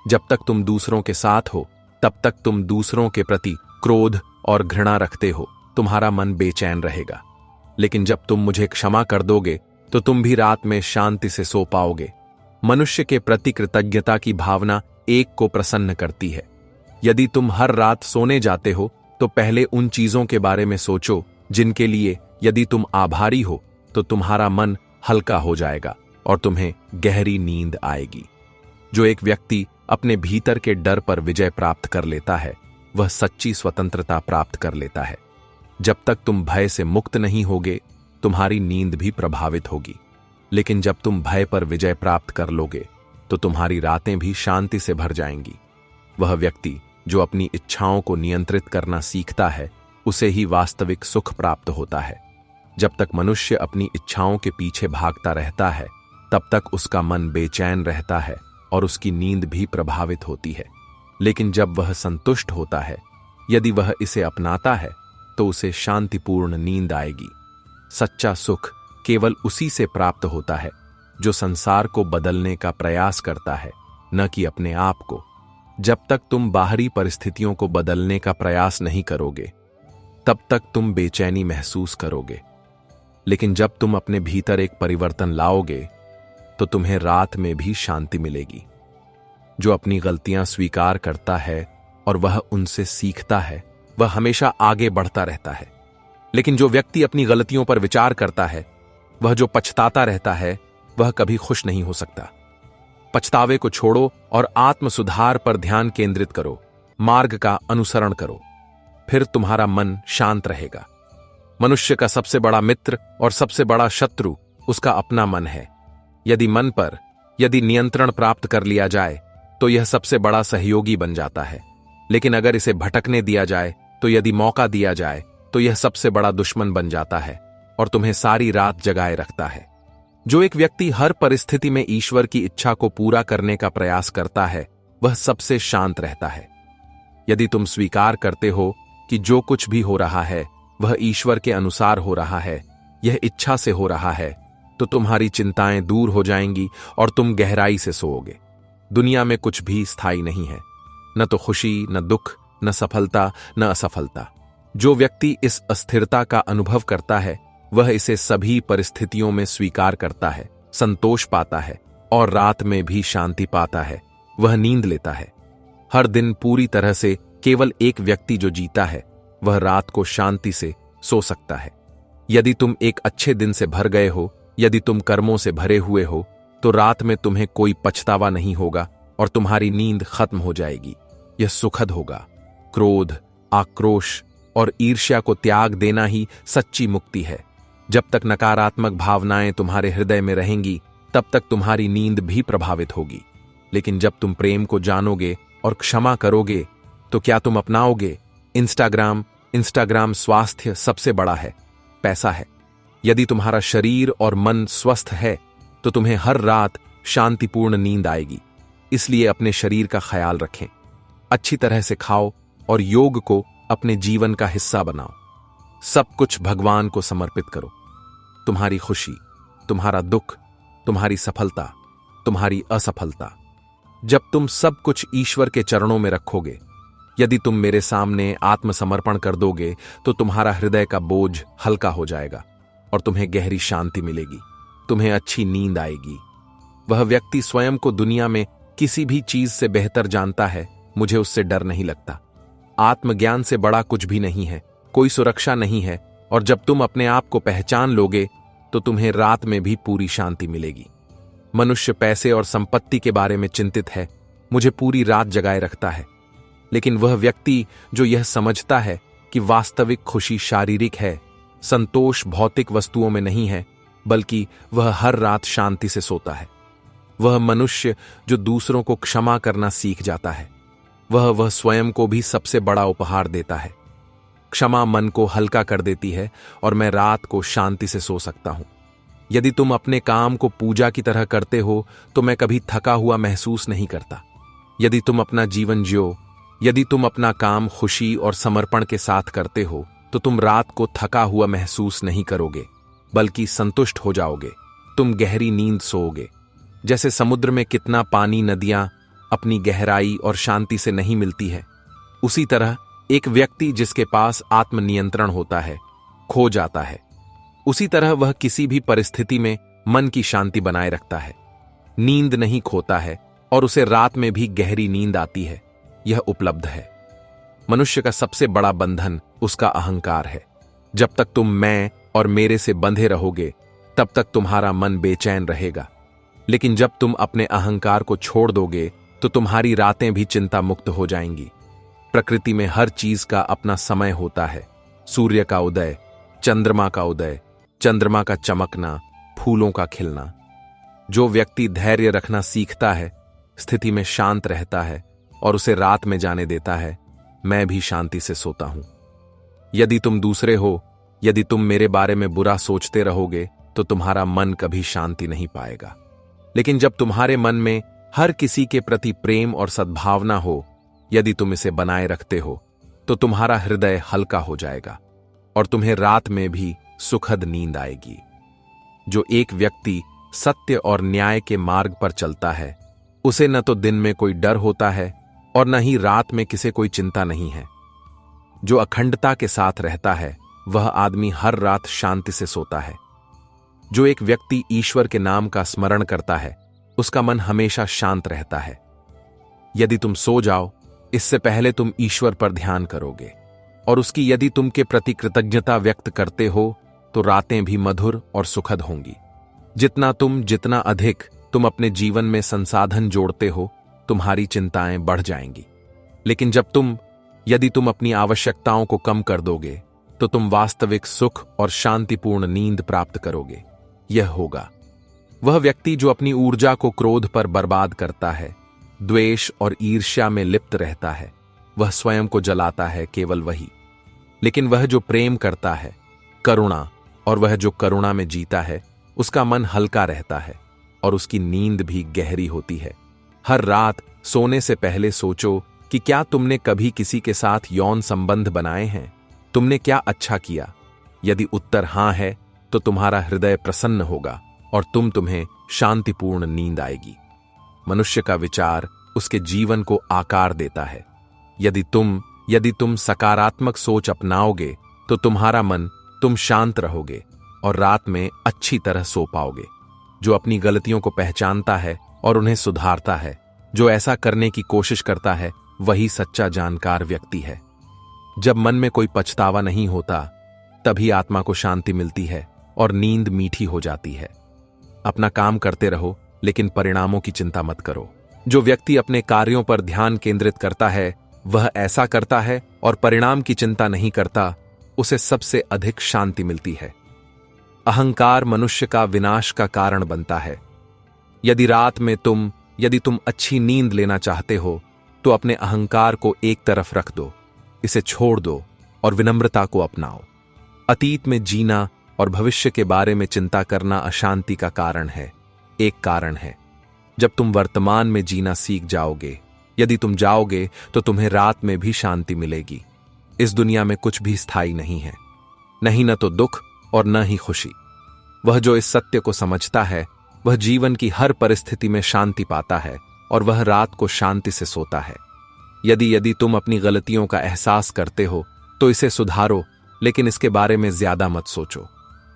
जब तक तुम दूसरों के साथ हो तब तक तुम दूसरों के प्रति क्रोध और घृणा रखते हो, तुम्हारा मन बेचैन रहेगा। लेकिन जब तुम मुझे क्षमा कर दोगे तो तुम भी रात में शांति से सो पाओगे। मनुष्य के प्रति कृतज्ञता की भावना एक को प्रसन्न करती है। यदि तुम हर रात सोने जाते हो तो पहले उन चीजों के बारे में सोचो जिनके लिए यदि तुम आभारी हो तो तुम्हारा मन हल्का हो जाएगा और तुम्हें गहरी नींद आएगी। जो एक व्यक्ति अपने भीतर के डर पर विजय प्राप्त कर लेता है वह सच्ची स्वतंत्रता प्राप्त कर लेता है। जब तक तुम भय से मुक्त नहीं होगे तुम्हारी नींद भी प्रभावित होगी, लेकिन जब तुम भय पर विजय प्राप्त कर लोगे तो तुम्हारी रातें भी शांति से भर जाएंगी। वह व्यक्ति जो अपनी इच्छाओं को नियंत्रित करना सीखता है उसे ही वास्तविक सुख प्राप्त होता है। जब तक मनुष्य अपनी इच्छाओं के पीछे भागता रहता है तब तक उसका मन बेचैन रहता है और उसकी नींद भी प्रभावित होती है। लेकिन जब वह संतुष्ट होता है, यदि वह इसे अपनाता है तो उसे शांतिपूर्ण नींद आएगी। सच्चा सुख केवल उसी से प्राप्त होता है जो संसार को बदलने का प्रयास करता है, न कि अपने आप को। जब तक तुम बाहरी परिस्थितियों को बदलने का प्रयास नहीं करोगे तब तक तुम बेचैनी महसूस करोगे, लेकिन जब तुम अपने भीतर एक परिवर्तन लाओगे तो तुम्हें रात में भी शांति मिलेगी। जो अपनी गलतियां स्वीकार करता है और वह उनसे सीखता है वह हमेशा आगे बढ़ता रहता है। लेकिन जो व्यक्ति अपनी गलतियों पर विचार करता है, वह जो पछताता रहता है, वह कभी खुश नहीं हो सकता। पछतावे को छोड़ो और आत्म सुधार पर ध्यान केंद्रित करो, मार्ग का अनुसरण करो, फिर तुम्हारा मन शांत रहेगा। मनुष्य का सबसे बड़ा मित्र और सबसे बड़ा शत्रु उसका अपना मन है। यदि नियंत्रण प्राप्त कर लिया जाए तो यह सबसे बड़ा सहयोगी बन जाता है, लेकिन अगर इसे भटकने दिया जाए तो यदि मौका दिया जाए तो यह सबसे बड़ा दुश्मन बन जाता है और तुम्हें सारी रात जगाए रखता है। जो एक व्यक्ति हर परिस्थिति में ईश्वर की इच्छा को पूरा करने का प्रयास करता है वह सबसे शांत रहता है। यदि तुम स्वीकार करते हो कि जो कुछ भी हो रहा है वह ईश्वर के अनुसार हो रहा है, यह इच्छा से हो रहा है, तो तुम्हारी चिंताएं दूर हो जाएंगी और तुम गहराई से सोओगे। दुनिया में कुछ भी स्थायी नहीं है, न तो खुशी, न दुख, न सफलता, न असफलता। जो व्यक्ति इस अस्थिरता का अनुभव करता है वह इसे सभी परिस्थितियों में स्वीकार करता है, संतोष पाता है और रात में भी शांति पाता है। वह नींद लेता है। हर दिन पूरी तरह से केवल एक व्यक्ति जो जीता है वह रात को शांति से सो सकता है। यदि तुम एक अच्छे दिन से भर गए हो, यदि तुम कर्मों से भरे हुए हो, तो रात में तुम्हें कोई पछतावा नहीं होगा और तुम्हारी नींद खत्म हो जाएगी। यह सुखद होगा। क्रोध, आक्रोश और ईर्ष्या को त्याग देना ही सच्ची मुक्ति है। जब तक नकारात्मक भावनाएं तुम्हारे हृदय में रहेंगी तब तक तुम्हारी नींद भी प्रभावित होगी। लेकिन जब तुम प्रेम को जानोगे और क्षमा करोगे तो क्या तुम अपनाओगे? इंस्टाग्राम स्वास्थ्य सबसे बड़ा है, पैसा है। यदि तुम्हारा शरीर और मन स्वस्थ है तो तुम्हें हर रात शांतिपूर्ण नींद आएगी। इसलिए अपने शरीर का ख्याल रखें, अच्छी तरह से खाओ और योग को अपने जीवन का हिस्सा बनाओ। सब कुछ भगवान को समर्पित करो। तुम्हारी खुशी, तुम्हारा दुख, तुम्हारी सफलता, तुम्हारी असफलता, जब तुम सब कुछ ईश्वर के चरणों में रखोगे, यदि तुम मेरे सामने आत्मसमर्पण कर दोगे, तो तुम्हारा हृदय का बोझ हल्का हो जाएगा और तुम्हें गहरी शांति मिलेगी। तुम्हें अच्छी नींद आएगी। वह व्यक्ति स्वयं को दुनिया में किसी भी चीज से बेहतर जानता है। मुझे उससे डर नहीं लगता। आत्मज्ञान से बड़ा कुछ भी नहीं है, कोई सुरक्षा नहीं है। और जब तुम अपने आप को पहचान लोगे, तो तुम्हें रात में भी पूरी शांति मिलेगी। मनुष्य पैसे और संपत्ति के बारे में चिंतित है, मुझे पूरी रात जगाए रखता है। लेकिन वह व्यक्ति जो यह समझता है कि वास्तविक खुशी शारीरिक है, संतोष भौतिक वस्तुओं में नहीं है, बल्कि वह हर रात शांति से सोता है। वह मनुष्य जो दूसरों को क्षमा करना सीख जाता है, वह स्वयं को भी सबसे बड़ा उपहार देता है। क्षमा मन को हल्का कर देती है और मैं रात को शांति से सो सकता हूं। यदि तुम अपने काम को पूजा की तरह करते हो, तो मैं कभी थका हुआ महसूस नहीं करता। यदि तुम अपना जीवन जियो, यदि तुम अपना काम खुशी और समर्पण के साथ करते हो, तो तुम रात को थका हुआ महसूस नहीं करोगे, बल्कि संतुष्ट हो जाओगे। तुम गहरी नींद सोओगे। जैसे समुद्र में कितना पानी नदियां अपनी गहराई और शांति से नहीं मिलती है, उसी तरह एक व्यक्ति जिसके पास आत्मनियंत्रण होता है खो जाता है। उसी तरह वह किसी भी परिस्थिति में मन की शांति बनाए रखता है, नींद नहीं खोता है और उसे रात में भी गहरी नींद आती है। यह उपलब्ध है। मनुष्य का सबसे बड़ा बंधन उसका अहंकार है। जब तक तुम मैं और मेरे से बंधे रहोगे, तब तक तुम्हारा मन बेचैन रहेगा। लेकिन जब तुम अपने अहंकार को छोड़ दोगे, तो तुम्हारी रातें भी चिंता मुक्त हो जाएंगी। प्रकृति में हर चीज का अपना समय होता है। सूर्य का उदय, चंद्रमा का उदय, चंद्रमा का चमकना, फूलों का खिलना। जो व्यक्ति धैर्य रखना सीखता है, स्थिति में शांत रहता है और उसे रात में जाने देता है, मैं भी शांति से सोता हूं। यदि तुम दूसरे हो, यदि तुम मेरे बारे में बुरा सोचते रहोगे, तो तुम्हारा मन कभी शांति नहीं पाएगा। लेकिन जब तुम्हारे मन में हर किसी के प्रति प्रेम और सद्भावना हो, यदि तुम इसे बनाए रखते हो, तो तुम्हारा हृदय हल्का हो जाएगा और तुम्हें रात में भी सुखद नींद आएगी। जो एक व्यक्ति सत्य और न्याय के मार्ग पर चलता है, उसे न तो दिन में कोई डर होता है और न ही रात में किसे कोई चिंता नहीं है। जो अखंडता के साथ रहता है, वह आदमी हर रात शांति से सोता है। जो एक व्यक्ति ईश्वर के नाम का स्मरण करता है, उसका मन हमेशा शांत रहता है। यदि तुम सो जाओ, इससे पहले तुम ईश्वर पर ध्यान करोगे और उसकी यदि तुम के प्रति कृतज्ञता व्यक्त करते हो, तो रातें भी मधुर और सुखद होंगी। जितना अधिक तुम अपने जीवन में संसाधन जोड़ते हो, तुम्हारी चिंताएं बढ़ जाएंगी। लेकिन यदि तुम अपनी आवश्यकताओं को कम कर दोगे, तो तुम वास्तविक सुख और शांतिपूर्ण नींद प्राप्त करोगे। यह होगा वह व्यक्ति जो अपनी ऊर्जा को क्रोध पर बर्बाद करता है, द्वेष और ईर्ष्या में लिप्त रहता है, वह स्वयं को जलाता है, केवल वही। लेकिन वह जो प्रेम करता है, करुणा, और वह जो करुणा में जीता है, उसका मन हल्का रहता है और उसकी नींद भी गहरी होती है। हर रात सोने से पहले सोचो कि क्या तुमने कभी किसी के साथ यौन संबंध बनाए हैं? तुमने क्या अच्छा किया? यदि उत्तर हां है, तो तुम्हारा हृदय प्रसन्न होगा और तुम्हें शांतिपूर्ण नींद आएगी। मनुष्य का विचार उसके जीवन को आकार देता है। यदि तुम सकारात्मक सोच अपनाओगे, तो तुम शांत रहोगे और रात में अच्छी तरह सो पाओगे। जो अपनी गलतियों को पहचानता है और उन्हें सुधारता है, जो ऐसा करने की कोशिश करता है, वही सच्चा जानकार व्यक्ति है। जब मन में कोई पछतावा नहीं होता, तभी आत्मा को शांति मिलती है और नींद मीठी हो जाती है। अपना काम करते रहो, लेकिन परिणामों की चिंता मत करो। जो व्यक्ति अपने कार्यों पर ध्यान केंद्रित करता है, वह ऐसा करता है और परिणाम की चिंता नहीं करता, उसे सबसे अधिक शांति मिलती है। अहंकार मनुष्य का विनाश का कारण बनता है। यदि रात में यदि तुम अच्छी नींद लेना चाहते हो, तो अपने अहंकार को एक तरफ रख दो, इसे छोड़ दो और विनम्रता को अपनाओ। अतीत में जीना और भविष्य के बारे में चिंता करना अशांति का कारण है। एक कारण है। जब तुम वर्तमान में जीना सीख जाओगे, यदि तुम जाओगे, तो तुम्हें रात में भी शांति मिलेगी। इस दुनिया में कुछ भी स्थायी नहीं है। नहीं न तो दुख और न ही खुशी। वह जो इस सत्य को समझता है वह जीवन की हर परिस्थिति में शांति पाता है और वह रात को शांति से सोता है। यदि तुम अपनी गलतियों का एहसास करते हो तो इसे सुधारो, लेकिन इसके बारे में ज्यादा मत सोचो।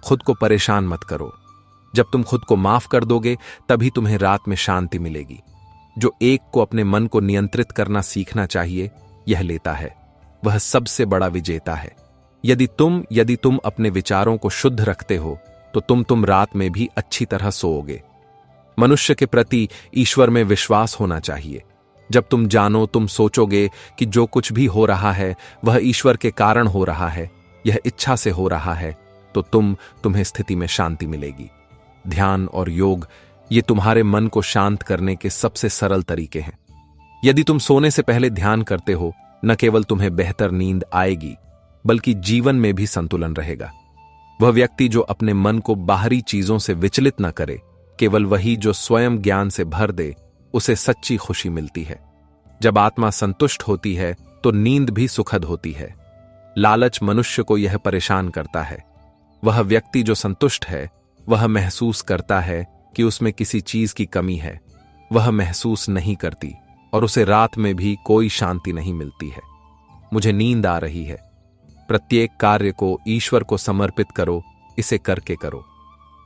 खुद को परेशान मत करो। जब तुम खुद को माफ कर दोगे तभी तुम्हें रात में शांति मिलेगी। जो एक को अपने मन को नियंत्रित करना सीखना चाहिए, यह लेता है, वह सबसे बड़ा विजेता है। यदि तुम अपने विचारों को शुद्ध रखते हो तो तुम रात में भी अच्छी तरह सोओगे। मनुष्य के प्रति ईश्वर में विश्वास होना चाहिए। जब तुम सोचोगे कि जो कुछ भी हो रहा है वह ईश्वर के कारण हो रहा है, यह इच्छा से हो रहा है, तो तुम्हें स्थिति में शांति मिलेगी। ध्यान और योग ये तुम्हारे मन को शांत करने के सबसे सरल तरीके हैं। यदि तुम सोने से पहले ध्यान करते हो, न केवल तुम्हें बेहतर नींद आएगी बल्कि जीवन में भी संतुलन रहेगा। वह व्यक्ति जो अपने मन को बाहरी चीजों से विचलित न करे, केवल वही जो स्वयं ज्ञान से भर दे, उसे सच्ची खुशी मिलती है। जब आत्मा संतुष्ट होती है तो नींद भी सुखद होती है। लालच मनुष्य को यह परेशान करता है। वह व्यक्ति जो संतुष्ट है वह महसूस करता है कि उसमें किसी चीज की कमी है। वह महसूस नहीं करती और उसे रात में भी कोई शांति नहीं मिलती है। मुझे नींद आ रही है। प्रत्येक कार्य को ईश्वर को समर्पित करो, इसे करके करो।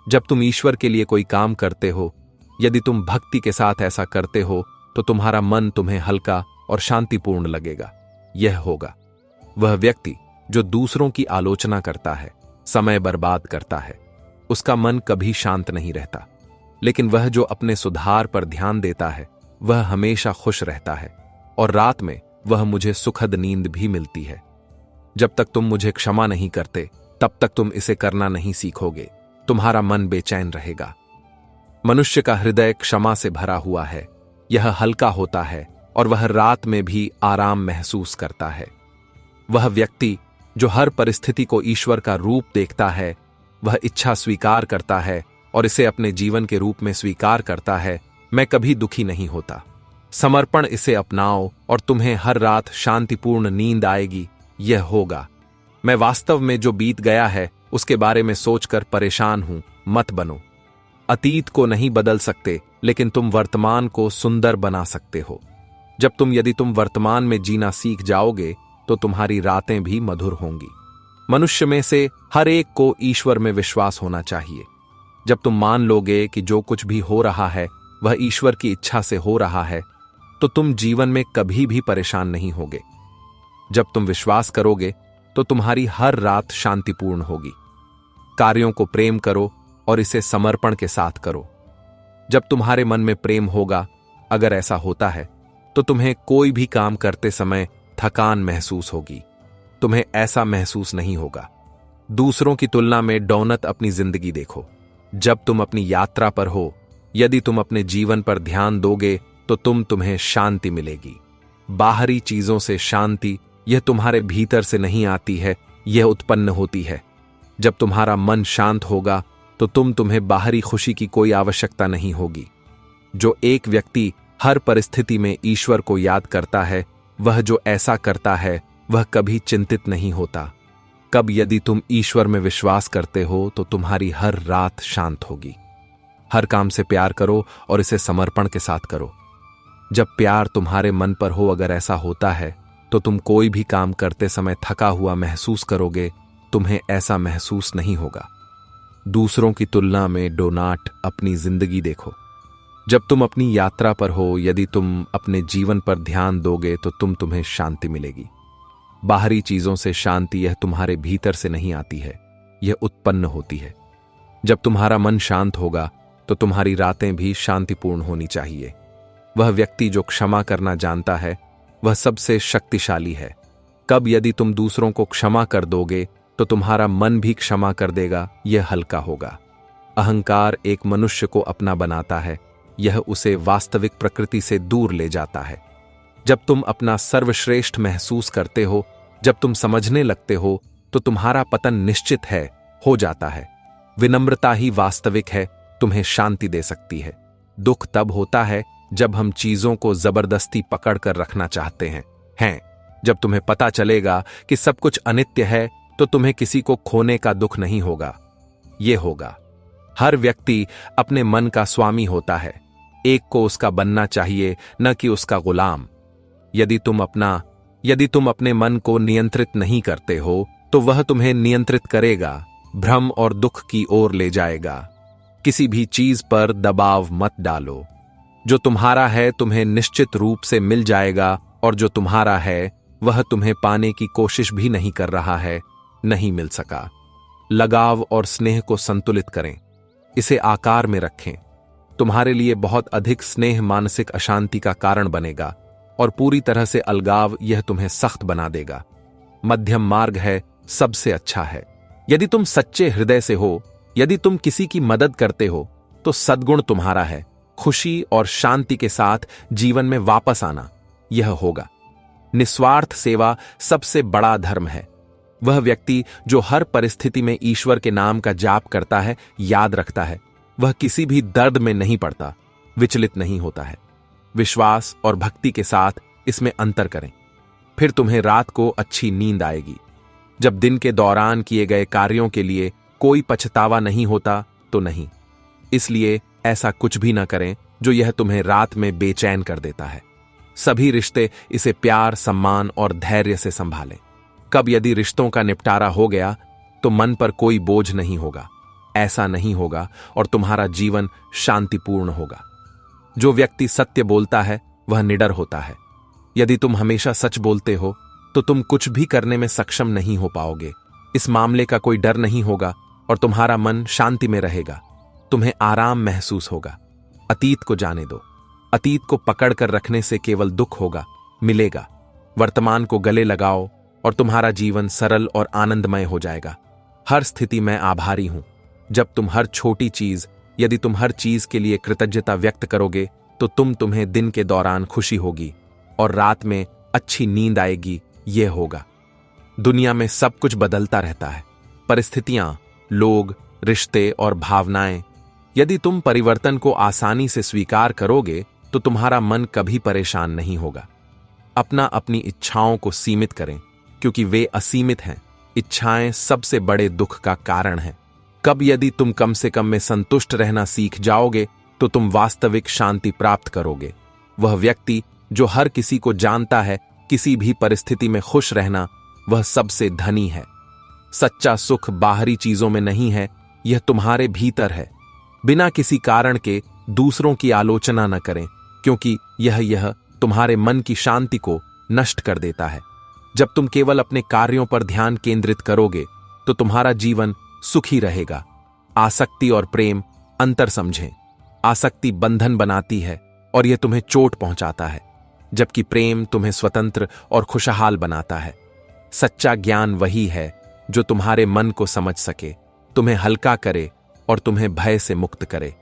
जब तुम ईश्वर के लिए कोई काम करते हो, यदि तुम भक्ति के साथ ऐसा करते हो तो तुम्हारा मन तुम्हें हल्का और शांतिपूर्ण लगेगा। यह होगा। वह व्यक्ति जो दूसरों की आलोचना करता है, समय बर्बाद करता है, उसका मन कभी शांत नहीं रहता। लेकिन वह जो अपने सुधार पर ध्यान देता है वह हमेशा खुश रहता है और रात में वह मुझे सुखद नींद भी मिलती है। जब तक तुम मुझे क्षमा नहीं करते तब तक तुम इसे करना नहीं सीखोगे। तुम्हारा मन बेचैन रहेगा। मनुष्य का हृदय क्षमा से भरा हुआ है। यह हल्का होता है और वह रात में भी आराम महसूस करता है। वह व्यक्ति जो हर परिस्थिति को ईश्वर का रूप देखता है, वह इच्छा स्वीकार करता है और इसे अपने जीवन के रूप में स्वीकार करता है, मैं कभी दुखी नहीं होता। समर्पण इसे अपनाओ और तुम्हें हर रात शांतिपूर्ण नींद आएगी। यह होगा। मैं वास्तव में जो बीत गया है उसके बारे में सोचकर परेशान हूं, मत बनो। अतीत को नहीं बदल सकते, लेकिन तुम वर्तमान को सुंदर बना सकते हो। यदि तुम वर्तमान में जीना सीख जाओगे तो तुम्हारी रातें भी मधुर होंगी। मनुष्य में से हर एक को ईश्वर में विश्वास होना चाहिए। जब तुम मान लोगे कि जो कुछ भी हो रहा है वह ईश्वर की इच्छा से हो रहा है, तो तुम जीवन में कभी भी परेशान नहीं होगे। जब तुम विश्वास करोगे तो तुम्हारी हर रात शांतिपूर्ण होगी। कार्यों को प्रेम करो और इसे समर्पण के साथ करो। जब तुम्हारे मन में प्रेम होगा, अगर ऐसा होता है, तो तुम्हें कोई भी काम करते समय थकान महसूस होगी। तुम्हें ऐसा महसूस नहीं होगा। दूसरों की तुलना में डौनत अपनी जिंदगी देखो। जब तुम अपनी यात्रा पर हो, यदि तुम अपने जीवन पर ध्यान दोगे तो तुम्हें शांति मिलेगी। बाहरी चीजों से शांति यह तुम्हारे भीतर से नहीं आती है, यह उत्पन्न होती है। जब तुम्हारा मन शांत होगा तो तुम्हें बाहरी खुशी की कोई आवश्यकता नहीं होगी। जो एक व्यक्ति हर परिस्थिति में ईश्वर को याद करता है, वह जो ऐसा करता है वह कभी चिंतित नहीं होता। यदि तुम ईश्वर में विश्वास करते हो तो तुम्हारी हर रात शांत होगी। हर काम से प्यार करो और इसे समर्पण के साथ करो। जब प्यार तुम्हारे मन पर हो, अगर ऐसा होता है, तो तुम कोई भी काम करते समय थका हुआ महसूस करोगे। तुम्हें ऐसा महसूस नहीं होगा। दूसरों की तुलना में डोनाट अपनी जिंदगी देखो। जब तुम अपनी यात्रा पर हो, यदि तुम अपने जीवन पर ध्यान दोगे तो तुम्हें शांति मिलेगी। बाहरी चीजों से शांति यह तुम्हारे भीतर से नहीं आती है, यह उत्पन्न होती है। जब तुम्हारा मन शांत होगा तो तुम्हारी रातें भी शांतिपूर्ण होनी चाहिए। वह व्यक्ति जो क्षमा करना जानता है वह सबसे शक्तिशाली है। यदि तुम दूसरों को क्षमा कर दोगे तो तुम्हारा मन भी क्षमा कर देगा, यह हल्का होगा। अहंकार एक मनुष्य को अपना बनाता है, यह उसे वास्तविक प्रकृति से दूर ले जाता है। जब तुम अपना सर्वश्रेष्ठ महसूस करते हो, जब तुम समझने लगते हो, तो तुम्हारा पतन निश्चित हो जाता है। विनम्रता ही वास्तविक है, तुम्हें शांति दे सकती है। दुख तब होता है जब हम चीजों को जबरदस्ती पकड़ कर रखना चाहते हैं। जब तुम्हें पता चलेगा कि सब कुछ अनित्य है, तो तुम्हें किसी को खोने का दुख नहीं होगा। ये होगा, हर व्यक्ति अपने मन का स्वामी होता है, एक को उसका बनना चाहिए, न कि उसका गुलाम। यदि तुम अपने मन को नियंत्रित नहीं करते हो तो वह तुम्हें नियंत्रित करेगा, भ्रम और दुख की ओर ले जाएगा। किसी भी चीज पर दबाव मत डालो। जो तुम्हारा है तुम्हें निश्चित रूप से मिल जाएगा, और जो तुम्हारा है वह तुम्हें पाने की कोशिश भी नहीं कर रहा है, नहीं मिल सका। लगाव और स्नेह को संतुलित करें, इसे आकार में रखें। तुम्हारे लिए बहुत अधिक स्नेह मानसिक अशांति का कारण बनेगा, और पूरी तरह से अलगाव यह तुम्हें सख्त बना देगा। मध्यम मार्ग है, सबसे अच्छा है। यदि तुम सच्चे हृदय से हो, यदि तुम किसी की मदद करते हो, तो सद्गुण तुम्हारा है। खुशी और शांति के साथ जीवन में वापस आना, यह होगा। निस्वार्थ सेवा सबसे बड़ा धर्म है। वह व्यक्ति जो हर परिस्थिति में ईश्वर के नाम का जाप करता है, याद रखता है, वह किसी भी दर्द में नहीं पड़ता, विचलित नहीं होता है। विश्वास और भक्ति के साथ इसमें अंतर करें, फिर तुम्हें रात को अच्छी नींद आएगी। जब दिन के दौरान किए गए कार्यों के लिए कोई पछतावा नहीं होता तो नहीं, इसलिए ऐसा कुछ भी न करें जो यह तुम्हें रात में बेचैन कर देता है। सभी रिश्ते इसे प्यार, सम्मान और धैर्य से संभालें। कब यदि रिश्तों का निपटारा हो गया तो मन पर कोई बोझ नहीं होगा, ऐसा नहीं होगा, और तुम्हारा जीवन शांतिपूर्ण होगा। जो व्यक्ति सत्य बोलता है वह निडर होता है। यदि तुम हमेशा सच बोलते हो तो तुम कुछ भी करने में सक्षम नहीं हो पाओगे। इस मामले का कोई डर नहीं होगा और तुम्हारा मन शांति में रहेगा। तुम्हें आराम महसूस होगा। अतीत को जाने दो। अतीत को पकड़ कर रखने से केवल दुख होगा, मिलेगा। वर्तमान को गले लगाओ और तुम्हारा जीवन सरल और आनंदमय हो जाएगा। हर स्थिति में आभारी हूं। जब तुम हर छोटी चीज, यदि तुम हर चीज के लिए कृतज्ञता व्यक्त करोगे तो तुम्हें दिन के दौरान खुशी होगी और रात में अच्छी नींद आएगी। यह होगा। दुनिया में सब कुछ बदलता रहता है, परिस्थितियां, लोग, रिश्ते और भावनाएं। यदि तुम परिवर्तन को आसानी से स्वीकार करोगे तो तुम्हारा मन कभी परेशान नहीं होगा। अपनी इच्छाओं को सीमित करें, क्योंकि वे असीमित हैं। इच्छाएं सबसे बड़े दुख का कारण हैं। कब यदि तुम कम से कम में संतुष्ट रहना सीख जाओगे तो तुम वास्तविक शांति प्राप्त करोगे। वह व्यक्ति जो हर किसी को जानता है, किसी भी परिस्थिति में खुश रहना, वह सबसे धनी है। सच्चा सुख बाहरी चीजों में नहीं है, यह तुम्हारे भीतर है। बिना किसी कारण के दूसरों की आलोचना न करें, क्योंकि यह तुम्हारे मन की शांति को नष्ट कर देता है। जब तुम केवल अपने कार्यों पर ध्यान केंद्रित करोगे तो तुम्हारा जीवन सुखी रहेगा। आसक्ति और प्रेम अंतर समझें। आसक्ति बंधन बनाती है और यह तुम्हें चोट पहुंचाता है, जबकि प्रेम तुम्हें स्वतंत्र और खुशहाल बनाता है। सच्चा ज्ञान वही है जो तुम्हारे मन को समझ सके, तुम्हें हल्का करे और तुम्हें भय से मुक्त करे।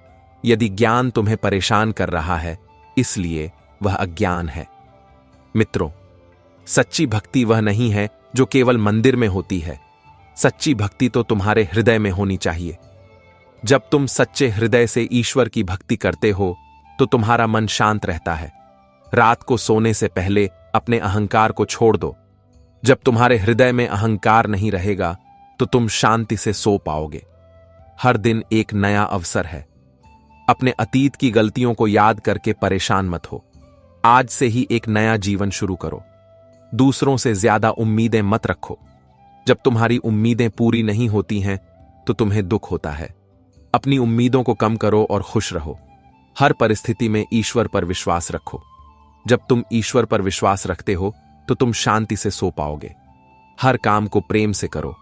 यदि ज्ञान तुम्हें परेशान कर रहा है, इसलिए वह अज्ञान है। मित्रों, सच्ची भक्ति वह नहीं है जो केवल मंदिर में होती है। सच्ची भक्ति तो तुम्हारे हृदय में होनी चाहिए। जब तुम सच्चे हृदय से ईश्वर की भक्ति करते हो तो तुम्हारा मन शांत रहता है। रात को सोने से पहले अपने अहंकार को छोड़ दो। जब तुम्हारे हृदय में अहंकार नहीं रहेगा तो तुम शांति से सो पाओगे। हर दिन एक नया अवसर है। अपने अतीत की गलतियों को याद करके परेशान मत हो। आज से ही एक नया जीवन शुरू करो। दूसरों से ज्यादा उम्मीदें मत रखो। जब तुम्हारी उम्मीदें पूरी नहीं होती हैं तो तुम्हें दुख होता है। अपनी उम्मीदों को कम करो और खुश रहो। हर परिस्थिति में ईश्वर पर विश्वास रखो। जब तुम ईश्वर पर विश्वास रखते हो तो तुम शांति से सो पाओगे। हर काम को प्रेम से करो।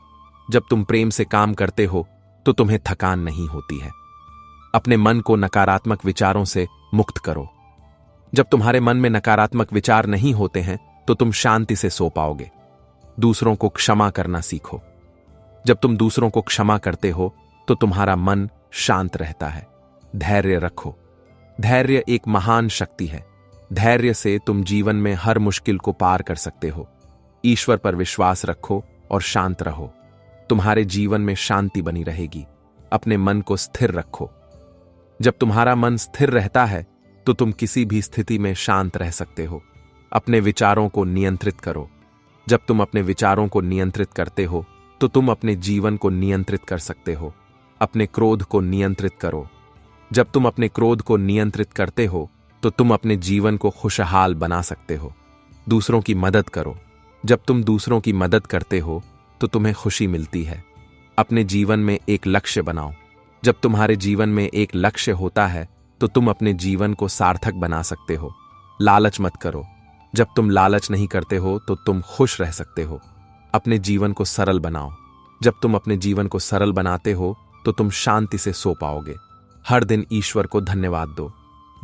जब तुम प्रेम से काम करते हो तो तुम्हें थकान नहीं होती है। अपने मन को नकारात्मक विचारों से मुक्त करो। जब तुम्हारे मन में नकारात्मक विचार नहीं होते हैं तो तुम शांति से सो पाओगे। दूसरों को क्षमा करना सीखो। जब तुम दूसरों को क्षमा करते हो तो तुम्हारा मन शांत रहता है। धैर्य रखो। धैर्य एक महान शक्ति है। धैर्य से तुम जीवन में हर मुश्किल को पार कर सकते हो। ईश्वर पर विश्वास रखो और शांत रहो। तुम्हारे जीवन में शांति बनी रहेगी। अपने मन को स्थिर रखो। जब तुम्हारा मन स्थिर रहता है तो तुम किसी भी स्थिति में शांत रह सकते हो। अपने विचारों को नियंत्रित करो। जब तुम अपने विचारों को नियंत्रित करते हो तो तुम अपने जीवन को नियंत्रित कर सकते हो। अपने क्रोध को नियंत्रित करो। जब तुम अपने क्रोध को नियंत्रित करते हो तो तुम अपने जीवन को खुशहाल बना सकते हो। दूसरों की मदद करो। जब तुम दूसरों की मदद करते हो तो तुम्हें खुशी मिलती है। अपने जीवन में एक लक्ष्य बनाओ। जब तुम्हारे जीवन में एक लक्ष्य होता है तो तुम अपने जीवन को सार्थक बना सकते हो। लालच मत करो। जब तुम लालच नहीं करते हो तो तुम खुश रह सकते हो। अपने जीवन को सरल बनाओ। जब तुम अपने जीवन को सरल बनाते हो तो तुम शांति से सो पाओगे। हर दिन ईश्वर को धन्यवाद दो।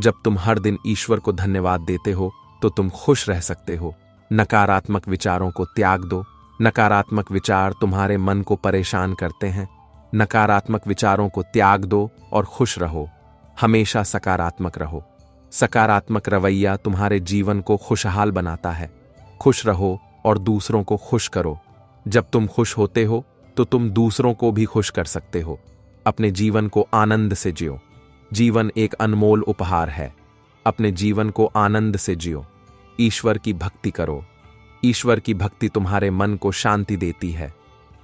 जब तुम हर दिन ईश्वर को धन्यवाद देते हो तो तुम खुश रह सकते हो। नकारात्मक विचारों को त्याग दो। नकारात्मक विचार तुम्हारे मन को परेशान करते हैं। नकारात्मक विचारों को त्याग दो और खुश रहो। हमेशा सकारात्मक रहो। सकारात्मक रवैया तुम्हारे जीवन को खुशहाल बनाता है। खुश रहो और दूसरों को खुश करो। जब तुम खुश होते हो तो तुम दूसरों को भी खुश कर सकते हो। अपने जीवन को आनंद से जियो। जीवन एक अनमोल उपहार है। अपने जीवन को आनंद से जियो। ईश्वर की भक्ति करो। ईश्वर की भक्ति तुम्हारे मन को शांति देती है।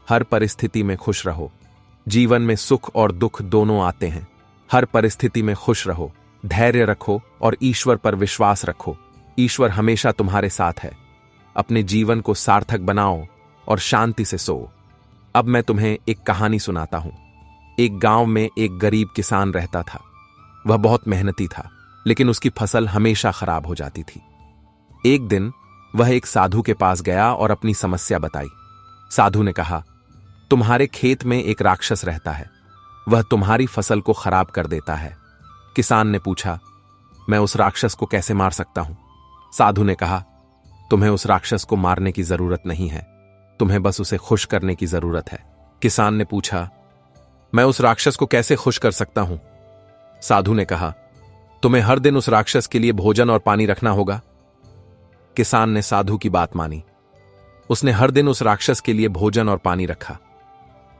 हर परिस्थिति में खुश रहो। जीवन में सुख और दुख दोनों आते हैं। हर परिस्थिति में खुश रहो। धैर्य रखो और ईश्वर पर विश्वास रखो। ईश्वर हमेशा तुम्हारे साथ है। अपने जीवन को सार्थक बनाओ और शांति से सो। अब मैं तुम्हें एक कहानी सुनाता हूं। एक गांव में एक गरीब किसान रहता था। वह बहुत मेहनती था, लेकिन उसकी फसल हमेशा खराब हो जाती थी। एक दिन वह एक साधु के पास गया और अपनी समस्या बताई। साधु ने कहा, तुम्हारे खेत में एक राक्षस रहता है। वह तुम्हारी फसल को खराब कर देता है। किसान ने पूछा, मैं उस राक्षस को कैसे मार सकता हूं? साधु ने कहा, तुम्हें उस राक्षस को मारने की जरूरत नहीं है। तुम्हें बस उसे खुश करने की जरूरत है। किसान ने पूछा, मैं उस राक्षस को कैसे खुश कर सकता हूं? साधु ने कहा, तुम्हें हर दिन उस राक्षस के लिए भोजन और पानी रखना होगा। किसान ने साधु की बात मानी। उसने हर दिन उस राक्षस के लिए भोजन और पानी रखा।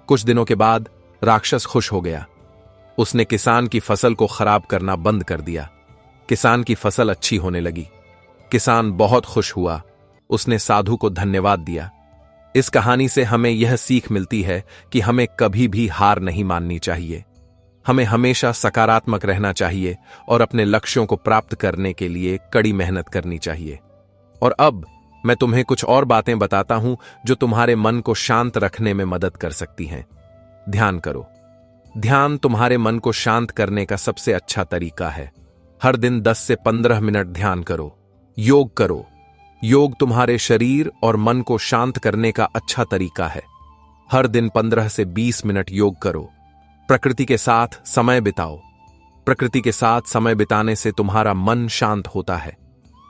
कुछ दिनों के बाद राक्षस खुश हो गया। उसने किसान की फसल को खराब करना बंद कर दिया। किसान की फसल अच्छी होने लगी। किसान बहुत खुश हुआ। उसने साधु को धन्यवाद दिया। इस कहानी से हमें यह सीख मिलती है कि हमें कभी भी हार नहीं माननी चाहिए। हमें हमेशा सकारात्मक रहना चाहिए और अपने लक्ष्यों को प्राप्त करने के लिए कड़ी मेहनत करनी चाहिए। और अब मैं तुम्हें कुछ और बातें बताता हूं जो तुम्हारे मन को शांत रखने में मदद कर सकती हैं। ध्यान करो। ध्यान तुम्हारे मन को शांत करने का सबसे अच्छा तरीका है। हर दिन 10 से 15 मिनट ध्यान करो। योग करो। योग तुम्हारे शरीर और मन को शांत करने का अच्छा तरीका है। हर दिन 15 से 20 मिनट योग करो। प्रकृति के साथ समय बिताओ। प्रकृति के साथ समय बिताने से तुम्हारा मन शांत होता है।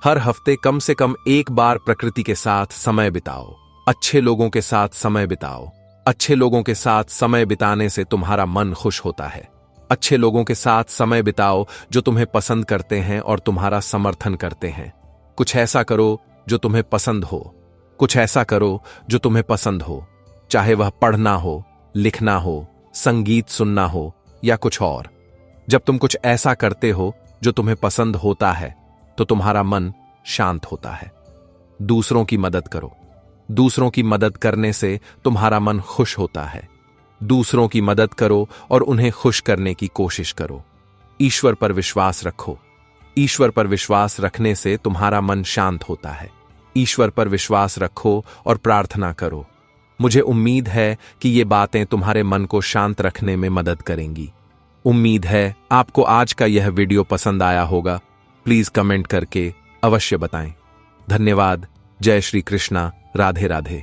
हर हफ्ते कम से कम एक बार प्रकृति के साथ समय बिताओ। अच्छे लोगों के साथ समय बिताओ। अच्छे लोगों के साथ समय बिताने से तुम्हारा मन खुश होता है। अच्छे लोगों के साथ समय बिताओ जो तुम्हें पसंद करते हैं और तुम्हारा समर्थन करते हैं। कुछ ऐसा करो जो तुम्हें पसंद हो। कुछ ऐसा करो जो तुम्हें पसंद हो, चाहे वह पढ़ना हो, लिखना हो, संगीत सुनना हो या कुछ और। जब तुम कुछ ऐसा करते हो जो तुम्हें पसंद होता है तो तुम्हारा मन शांत होता है। दूसरों की मदद करो। दूसरों की मदद करने से तुम्हारा मन खुश होता है। दूसरों की मदद करो और उन्हें खुश करने की कोशिश करो। ईश्वर पर विश्वास रखो। ईश्वर पर विश्वास रखने से तुम्हारा मन शांत होता है। ईश्वर पर विश्वास रखो और प्रार्थना करो। मुझे उम्मीद है कि ये बातें तुम्हारे मन को शांत रखने में मदद करेंगी। उम्मीद है आपको आज का यह वीडियो पसंद आया होगा। प्लीज कमेंट करके अवश्य बताएं। धन्यवाद। जय श्री कृष्णा। राधे राधे।